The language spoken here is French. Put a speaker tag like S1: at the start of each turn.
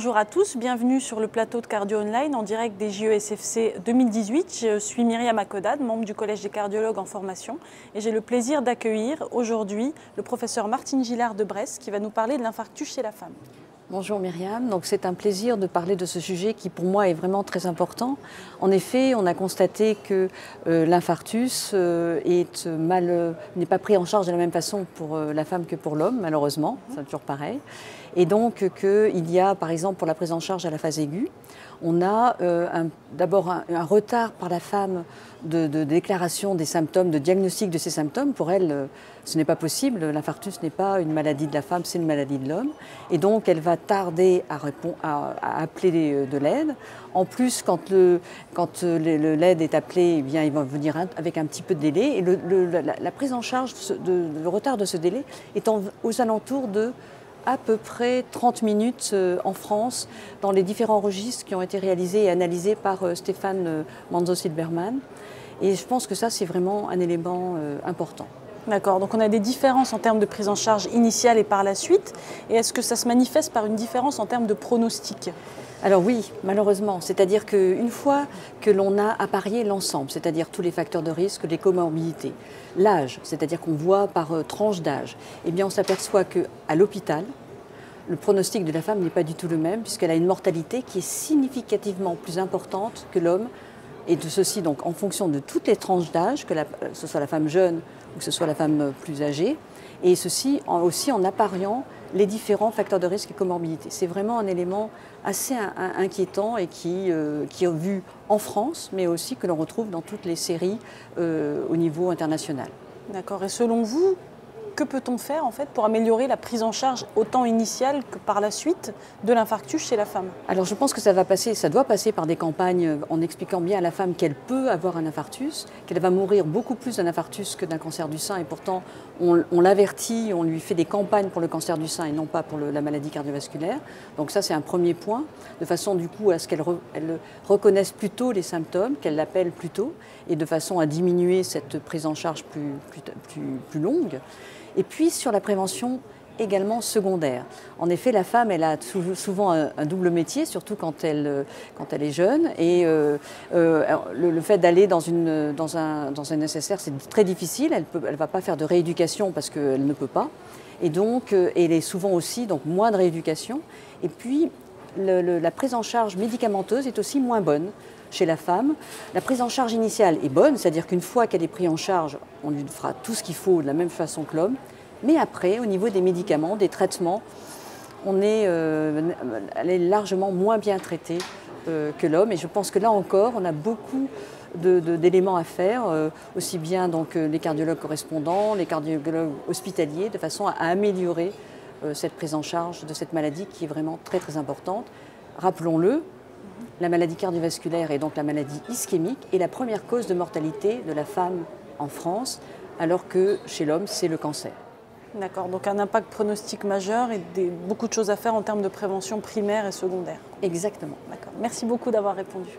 S1: bonjour à tous, bienvenue sur le plateau de Cardio Online en direct des JESFC 2018. Je suis Myriam Akodad, membre du Collège des cardiologues en formation et j'ai le plaisir d'accueillir aujourd'hui le professeur Martine Gillard de Brest qui va nous parler de l'infarctus chez la femme.
S2: Bonjour Myriam, donc c'est un plaisir de parler de ce sujet qui pour moi est vraiment très important. En effet, on a constaté que l'infarctus n'est pas pris en charge de la même façon pour la femme que pour l'homme, malheureusement, c'est toujours pareil. Et donc qu'il y a par exemple pour la prise en charge à la phase aiguë, on a d'abord un retard par la femme de déclaration des symptômes, de diagnostic de ces symptômes. Pour elle, ce n'est pas possible. L'infarctus n'est pas une maladie de la femme, c'est une maladie de l'homme. Et donc, elle va tarder à appeler de l'aide. En plus, quand l'aide est appelée, eh bien, il va venir avec un petit peu de délai. Et la prise en charge, le retard de ce délai est aux alentours de à peu près 30 minutes en France, dans les différents registres qui ont été réalisés et analysés par Stéphane Manzo-Silberman. Et je pense que ça, c'est vraiment un élément important.
S1: D'accord, donc on a des différences en termes de prise en charge initiale et par la suite. Et est-ce que ça se manifeste par une différence en termes de pronostic ?
S2: Alors oui, malheureusement. C'est-à-dire qu'une fois que l'on a apparié l'ensemble, c'est-à-dire tous les facteurs de risque, les comorbidités, l'âge, c'est-à-dire qu'on voit par tranche d'âge, eh bien on s'aperçoit qu'à l'hôpital, le pronostic de la femme n'est pas du tout le même puisqu'elle a une mortalité qui est significativement plus importante que l'homme. Et de ceci donc en fonction de toutes les tranches d'âge, que ce soit la femme jeune ou que ce soit la femme plus âgée, et ceci aussi en appariant les différents facteurs de risque et comorbidités. C'est vraiment un élément assez inquiétant et qui est vu en France, mais aussi que l'on retrouve dans toutes les séries au niveau international.
S1: D'accord. Et selon vous, que peut-on faire en fait pour améliorer la prise en charge autant initiale que par la suite de l'infarctus chez la femme?
S2: Alors je pense que ça doit passer par des campagnes en expliquant bien à la femme qu'elle peut avoir un infarctus, qu'elle va mourir beaucoup plus d'un infarctus que d'un cancer du sein et pourtant on l'avertit, on lui fait des campagnes pour le cancer du sein et non pas pour la maladie cardiovasculaire. Donc ça c'est un premier point, de façon du coup à ce qu'elle reconnaisse plus tôt les symptômes, qu'elle l'appelle plus tôt et de façon à diminuer cette prise en charge plus longue. Et puis sur la prévention également secondaire. En effet, la femme, elle a souvent un double métier, surtout quand elle est jeune. Et le fait d'aller dans un nécessaire, c'est très difficile. Elle ne va pas faire de rééducation parce qu'elle ne peut pas. Et donc, elle est souvent aussi donc, moins de rééducation. Et puis, la prise en charge médicamenteuse est aussi moins bonne chez la femme. La prise en charge initiale est bonne, c'est-à-dire qu'une fois qu'elle est prise en charge, on lui fera tout ce qu'il faut de la même façon que l'homme. Mais après, au niveau des médicaments, des traitements, elle est largement moins bien traitée que l'homme. Et je pense que là encore, on a beaucoup d'éléments à faire, aussi bien donc, les cardiologues correspondants, les cardiologues hospitaliers, de façon à améliorer cette prise en charge de cette maladie qui est vraiment très très importante. Rappelons-le, la maladie cardiovasculaire et donc la maladie ischémique est la première cause de mortalité de la femme en France, alors que chez l'homme, c'est le cancer.
S1: D'accord, donc un impact pronostic majeur et beaucoup de choses à faire en termes de prévention primaire et secondaire.
S2: Exactement.
S1: D'accord. Merci beaucoup d'avoir répondu.